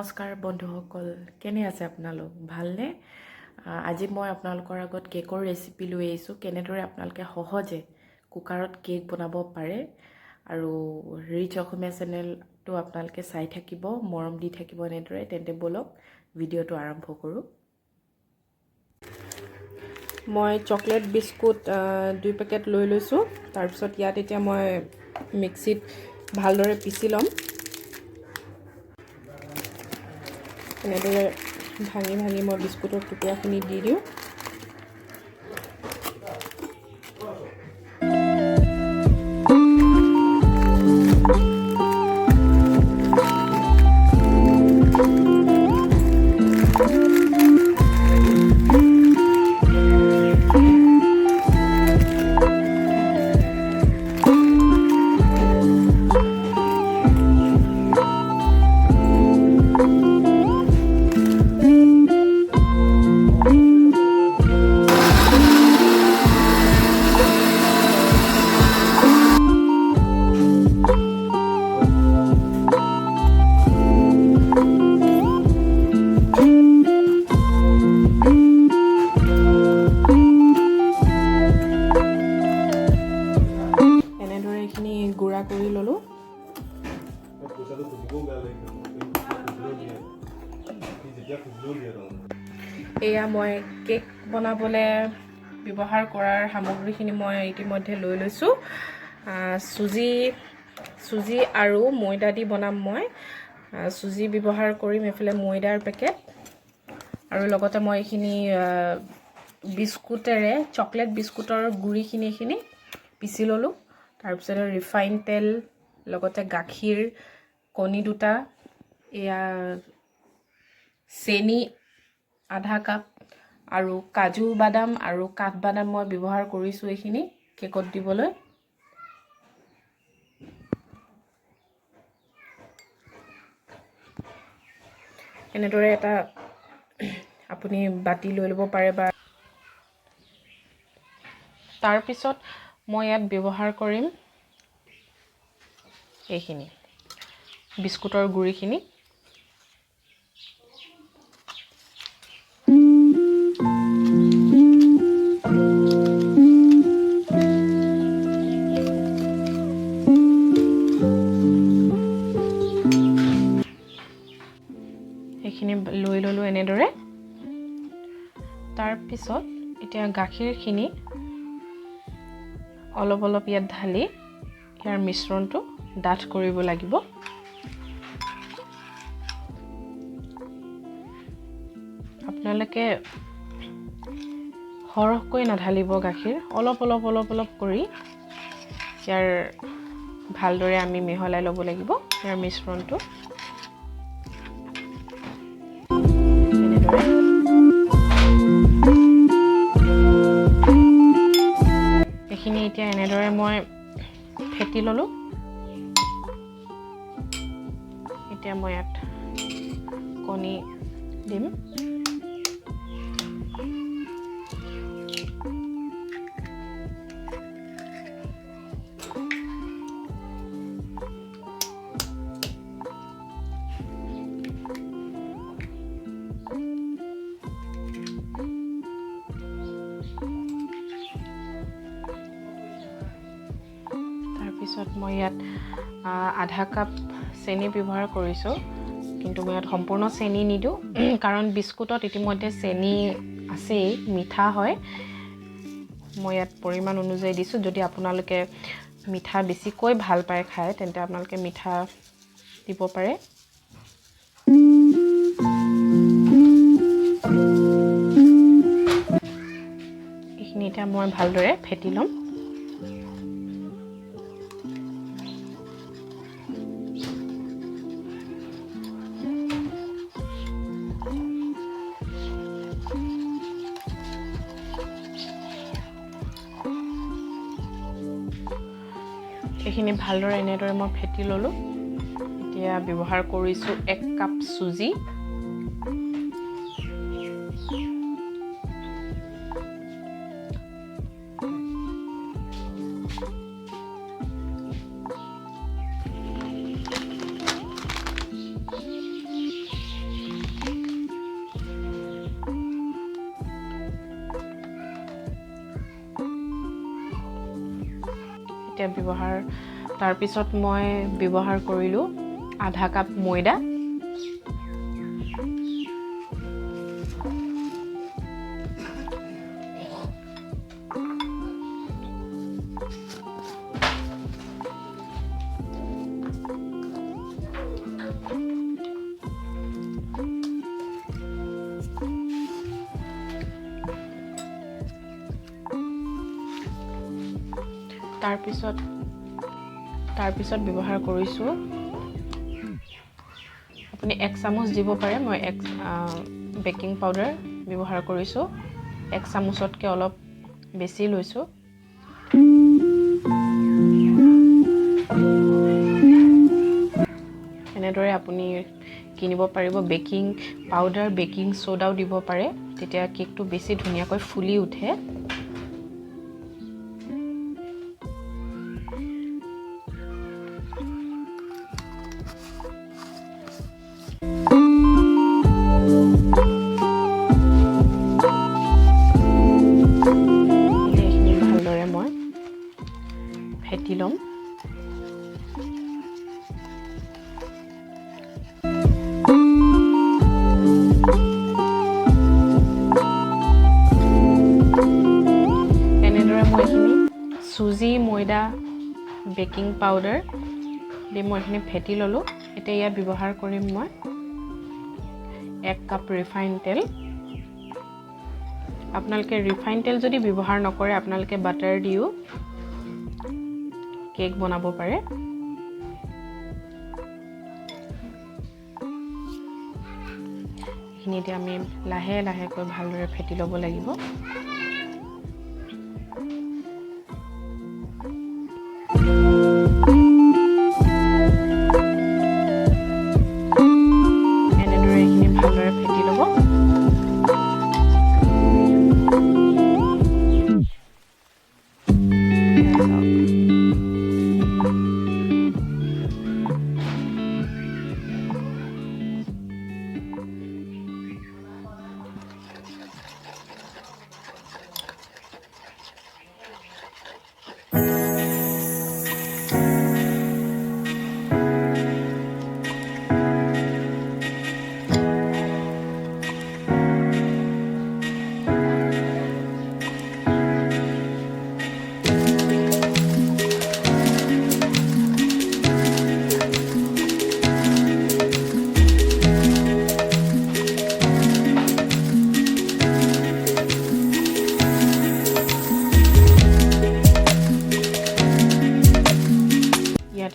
নমস্কাৰ বন্ধুসকল, কেনে আছে আপোনালোক? ভালনে? আজি মই আপোনালোকৰ আগত কেকৰ ৰেচিপি লৈ আহিছোঁ। কেনেদৰে আপোনালোকে সহজে কুকাৰত কেক বনাব পাৰে আৰু ৰিচ অসমীয়া চেনেলটো আপোনালোকে চাই থাকিব, মৰম দি থাকিব এনেদৰে। তেন্তে বলক ভিডিঅ'টো আৰম্ভ কৰোঁ। মই চকলেট বিস্কুট 2 পেকেট লৈ লৈছোঁ। তাৰপিছত ইয়াত এতিয়া মই মিক্সিত ভালদৰে পিচি ল'ম। এনেদৰে ভাঙি ভাঙি মই বিস্কুটৰ টুকুৰাখিনি দি দিওঁ। গুড়া কৰি ল'লোঁ। এয়া মই কেক বনাবলৈ ব্যৱহাৰ কৰাৰ সামগ্ৰীখিনি মই ইতিমধ্যে লৈ লৈছোঁ। চুজি আৰু ময়দা দি বনাম মই। চুজি ব্যৱহাৰ কৰিম, এইফালে ময়দাৰ পেকেট, আৰু লগতে মই এইখিনি বিস্কুটেৰে চকলেট বিস্কুটৰ গুড়িখিনি পিচি ল'লোঁ। তাৰপিছতে ৰিফাইন তেল, লগতে গাখীৰ, কণী 2টা, এয়া চেনি আধা কাপ, আৰু কাজু বাদাম আৰু কাঠবাদাম মই ব্যৱহাৰ কৰিছোঁ এইখিনি কেকত দিবলৈ। এনেদৰে এটা আপুনি বাতি লৈ ল'ব পাৰে। বা তাৰপিছত মই ইয়াত ব্যৱহাৰ কৰিম এইখিনি বিস্কুটৰ গুড়িখিনি। সেইখিনি লৈ ল'লোঁ এনেদৰে। তাৰপিছত এতিয়া গাখীৰখিনি অলপ অলপ ইয়াত ঢালি ইয়াৰ মিশ্ৰণটো ডাঠ কৰিব লাগিব। আপোনালোকে সৰহকৈ নাঢালিব গাখীৰ, অলপ কৰি ইয়াৰ ভালদৰে আমি মিহলাই ল'ব লাগিব ইয়াৰ মিশ্ৰণটো। এইখিনি এতিয়া এনেদৰে মই ফেটি ল'লোঁ। এতিয়া মই ইয়াত কণী দিম। তাৰপিছত মই ইয়াত আধা কাপ চেনি ব্যৱহাৰ কৰিছোঁ, কিন্তু মই ইয়াত সম্পূৰ্ণ চেনি নিদিওঁ, কাৰণ বিস্কুটত ইতিমধ্যে চেনি আছেই, মিঠা হয়। মই ইয়াত পৰিমাণ অনুযায়ী দিছোঁ। যদি আপোনালোকে মিঠা বেছিকৈ ভাল পায় খাই, তেন্তে আপোনালোকে মিঠা দিব পাৰে। এইখিনি এতিয়া মই ভালদৰে ফেটি ল'ম। এইখিনি ভালদৰে এনেদৰে মই ফেটি ল'লোঁ। এতিয়া ব্যৱহাৰ কৰিছোঁ 1 কাপ চুজি, তাৰপিছত মই ব্যৱহাৰ কৰিলোঁ আধা কাপ ময়দা, তাৰপিছত ব্যৱহাৰ কৰিছোঁ আপুনি 1 চামুচ দিব পাৰে, মই বেকিং পাউডাৰ ব্যৱহাৰ কৰিছোঁ, 1 চামুচতকৈ অলপ বেছি লৈছোঁ। এনেদৰে আপুনি কিনিব পাৰিব বেকিং পাউডাৰ, বেকিং সোডাও দিব পাৰে, তেতিয়া কেকটো বেছি ধুনীয়াকৈ ফুলি উঠে। ভালদৰে মই ফেটি ল'ম। চুজি, ময়দা, বেকিং পাউডাৰ দি মই এইখিনি ফেটি ল'লোঁ। এতিয়া ইয়াত ব্যৱহাৰ কৰিম মই 1 কাপ ৰিফাইন তেল। আপোনালোকে ৰিফাইন তেল যদি ব্যৱহাৰ নকৰে, আপোনালোকে বাটাৰ দিও কেক বনাব পাৰে। এইখিনিতে আমি লাহে লাহেকৈ ভালদৰে ফেটি ল'ব লাগিব।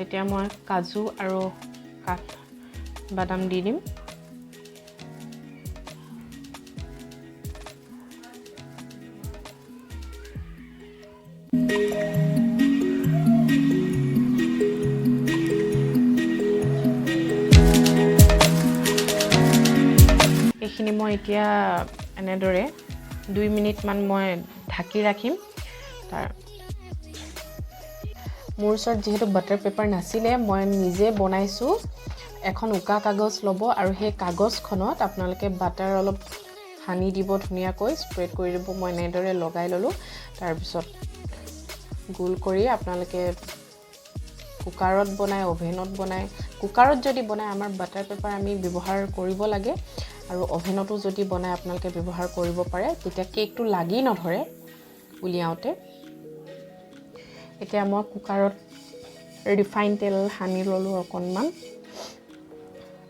এতিয়া মই কাজু আৰু কাঠ বাদাম দি দিম। এইখিনি মই এতিয়া এনেদৰে 2 মিনিটমান মই ঢাকি ৰাখিম। মোৰ ওচৰত যিহেতু বাটাৰ পেপাৰ নাছিলে, মই নিজে বনাইছোঁ। এখন উকা কাগজ ল'ব আৰু সেই কাগজখনত আপোনালোকে বাটাৰ অলপ সানি দিব, ধুনীয়াকৈ স্প্ৰেড কৰি দিব। মই এনেদৰে লগাই ল'লোঁ। তাৰপিছত গোল কৰি আপোনালোকে কুকাৰত বনাই, অভেনত বনাই, কুকাৰত যদি বনাই আমাৰ বাটাৰ পেপাৰ আমি ব্যৱহাৰ কৰিব লাগে, আৰু অভেনতো যদি বনাই আপোনালোকে ব্যৱহাৰ কৰিব পাৰে, তেতিয়া কেকটো লাগি নধৰে উলিয়াওঁতে। এতিয়া মই কুকাৰত ৰিফাইন তেল সানি ল'লোঁ অকণমান,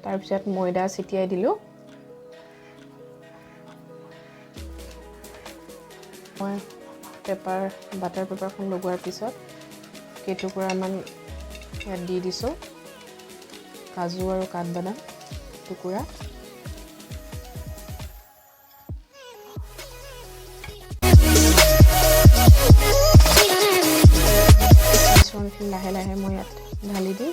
তাৰপিছত ময়দা ছিটিয়াই দিলোঁ। মই বাটাৰ পেপাৰখন লগোৱাৰ পিছত কেইটুকুৰামান ইয়াত দি দিছোঁ কাজু আৰু কাঠবাদাম টুকুৰা। লাহে লাহে মই ইয়াত ঢালি দিম।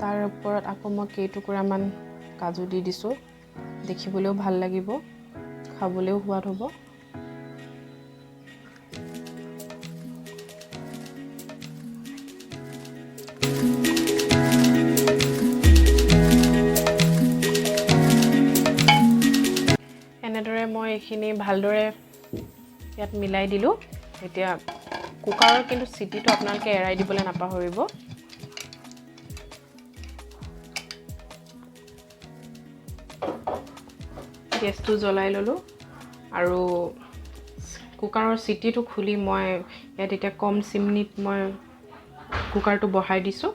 তাৰ ওপৰত আকৌ মই কেইটুকুৰামান কাজু দি দিছোঁ। দেখিবলৈও ভাল লাগিব, খাবলৈও সোৱাদ হ'ব। এনেদৰে মই এইখিনি ভালদৰে ইয়াত মিলাই দিলোঁ। এতিয়া কুকাৰৰ কিন্তু চিটিটো আপোনালোকে এৰাই দিবলৈ নাপাহৰিব। গেছটো জ্বলাই ল'লোঁ আৰু কুকাৰৰ চিটিটো খুলি মই ইয়াত এতিয়া কম চিমনিত মই কুকাৰটো বহাই দিছোঁ।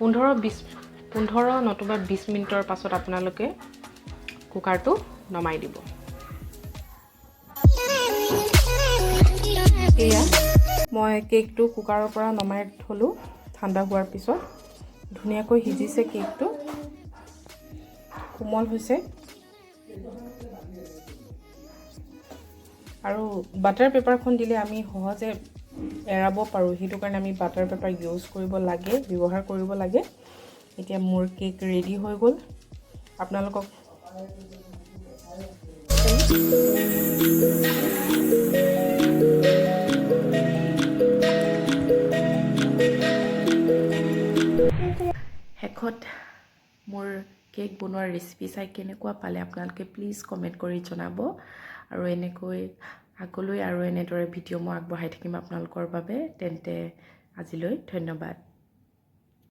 15 নতুবা 20 মিনিটৰ পাছত আপোনালোকে কুকাৰটো নমাই দিব। এয়া মই কেকটো কুকাৰৰ পৰা নমাই থলোঁ ঠাণ্ডা হোৱাৰ পিছত। ধুনীয়াকৈ সিজিছে কেকটো, কোমল হৈছে। আৰু বাটাৰ পেপাৰখন দিলে আমি সহজে এৰাব পাৰোঁ, সেইটো কাৰণে আমি বাটাৰ পেপাৰ ব্যৱহাৰ কৰিব লাগে। এতিয়া মোৰ কেক ৰেডি হৈ গ'ল। আপোনালোকক শেষত মোৰ কেক বনোৱাৰ ৰেচিপি চাই কেনেকুৱা পালে আপোনালোকে প্লিজ কমেণ্ট কৰি জনাব। আৰু এনেকৈ আগলৈ আৰু এনেদৰে ভিডিঅ' মই আগবঢ়াই থাকিম আপোনালোকৰ বাবে। তেন্তে আজিলৈ ধন্যবাদ।